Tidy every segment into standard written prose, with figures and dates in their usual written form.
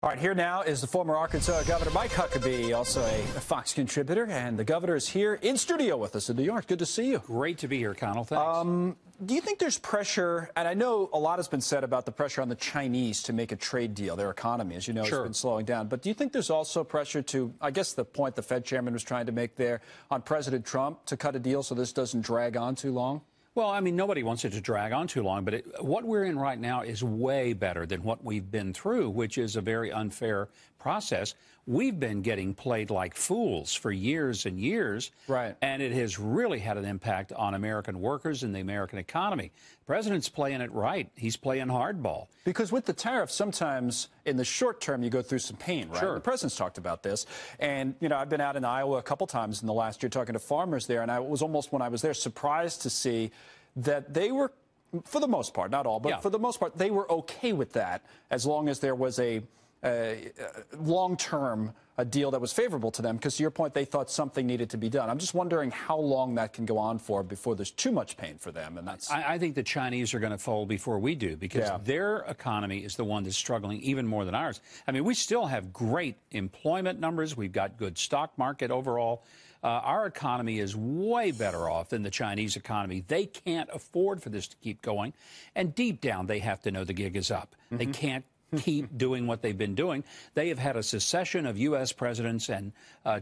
All right, here now is the former Arkansas Governor Mike Huckabee, also a Fox contributor, and the governor is here in studio with us in New York. Good to see you. Great to be here, Connell. Thanks. Do you think there's pressure, and I know a lot has been said about the pressure on the Chinese to make a trade deal, their economy, as you know, has been slowing down, but do you think there's also pressure to, I guess the point the Fed chairman was trying to make there, on President Trump to cut a deal so this doesn't drag on too long? Well, I mean, nobody wants it to drag on too long, but what we're in right now is way better than what we've been through, which is a very unfair process. We've been getting played like fools for years and years, right? And it has really had an impact on American workers and the American economy. The president's playing it right. He's playing hardball. Because with the tariffs, sometimes in the short term, you go through some pain, right? Sure. The president's talked about this. And, you know, I've been out in Iowa a couple times in the last year talking to farmers there, and I was almost, when I was there, surprised to see that they were, for the most part, not all, but for the most part, they were okay with that as long as there was a long-term deal that was favorable to them, because to your point, they thought something needed to be done. I'm just wondering how long that can go on for before there's too much pain for them. And that's I think the Chinese are going to fold before we do, because their economy is the one that's struggling even more than ours. I mean, we still have great employment numbers. We've got good stock market overall. Our economy is way better off than the Chinese economy. They can't afford for this to keep going. And deep down, they have to know the gig is up. They can't keep doing what they've been doing. They have had a succession of U.S. presidents and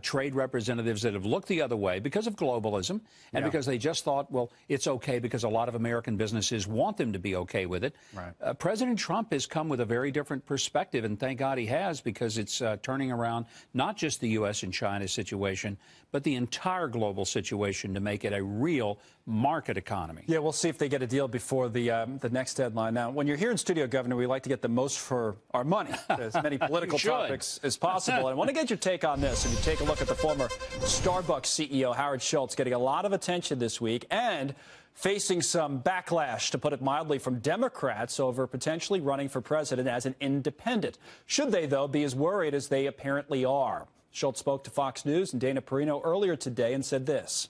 trade representatives that have looked the other way because of globalism and because they just thought, well, it's okay because a lot of American businesses want them to be okay with it. Right. President Trump has come with a very different perspective, and thank God he has, because it's turning around not just the U.S. and China situation, but the entire global situation to make it a real market economy. Yeah, we'll see if they get a deal before the next deadline. Now, when you're here in studio, Governor, we like to get the most for our money, as many political topics as possible. And I want to get your take on this. And you take a look at the former Starbucks CEO, Howard Schultz, getting a lot of attention this week and facing some backlash, to put it mildly, from Democrats over potentially running for president as an independent. Should they, though, be as worried as they apparently are? Schultz spoke to Fox News and Dana Perino earlier today and said this.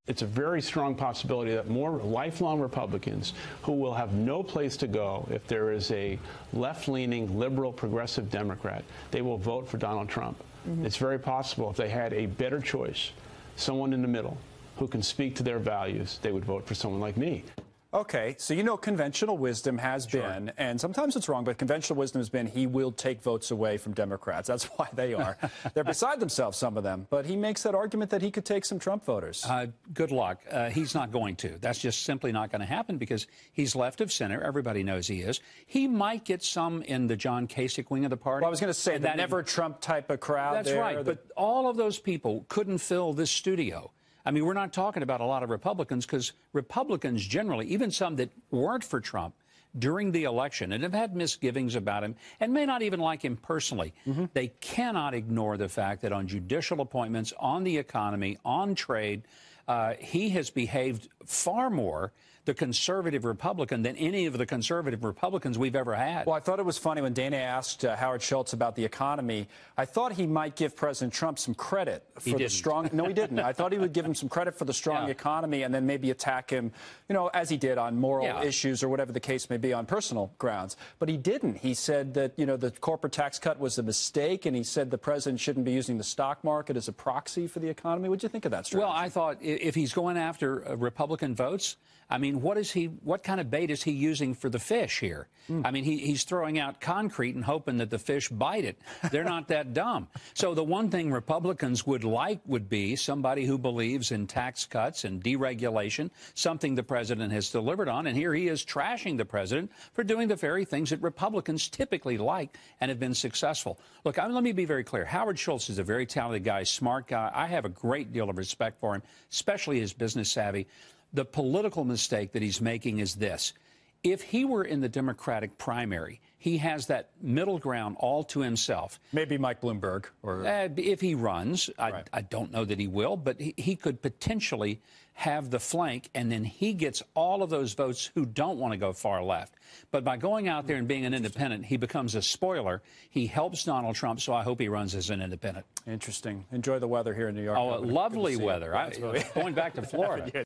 It's a very strong possibility that more lifelong Republicans who will have no place to go if there is a left-leaning, liberal, progressive Democrat, they will vote for Donald Trump. It's very possible if they had a better choice, someone in the middle who can speak to their values, they would vote for someone like me. Okay, so you know conventional wisdom has been, and sometimes it's wrong, but conventional wisdom has been he will take votes away from Democrats. That's why they are. They're beside themselves, some of them. But he makes that argument that he could take some Trump voters. Good luck. He's not going to. That's just simply not going to happen, because he's left of center. Everybody knows he is. He might get some in the John Kasich wing of the party. Well, I was going to say, that never Trump type of crowd. That's right. But all of those people couldn't fill this studio. I mean, we're not talking about a lot of Republicans, because Republicans generally, even some that weren't for Trump during the election and have had misgivings about him and may not even like him personally, they cannot ignore the fact that on judicial appointments, on the economy, on trade, he has behaved far more the conservative Republican than any of the conservative Republicans we've ever had. Well, I thought it was funny when Dana asked Howard Schultz about the economy. I thought he might give President Trump some credit for the strong. No, he didn't. I thought he would give him some credit for the strong economy and then maybe attack him, you know, as he did on moral issues or whatever the case may be on personal grounds. But he didn't. He said that, you know, the corporate tax cut was a mistake, and he said the president shouldn't be using the stock market as a proxy for the economy. What did you think of that strategy? Well, I thought if he's going after Republican votes, I mean, what kind of bait is he using for the fish here? I mean, he's throwing out concrete and hoping that the fish bite it. They're not that dumb. So the one thing Republicans would like would be somebody who believes in tax cuts and deregulation, something the president has delivered on. And here he is trashing the president for doing the very things that Republicans typically like and have been successful. Look, let me be very clear. Howard Schultz is a very talented guy, smart guy. I have a great deal of respect for him, especially his business savvy. The political mistake that he's making is this. If he were in the Democratic primary, he has that middle ground all to himself. Maybe Mike Bloomberg. Or if he runs, I don't know that he will, but he could potentially have the flank, and then he gets all of those votes who don't want to go far left. But by going out there and being an independent, he becomes a spoiler. He helps Donald Trump, so I hope he runs as an independent. Interesting. Enjoy the weather here in New York. Oh, lovely weather. Going back to Florida.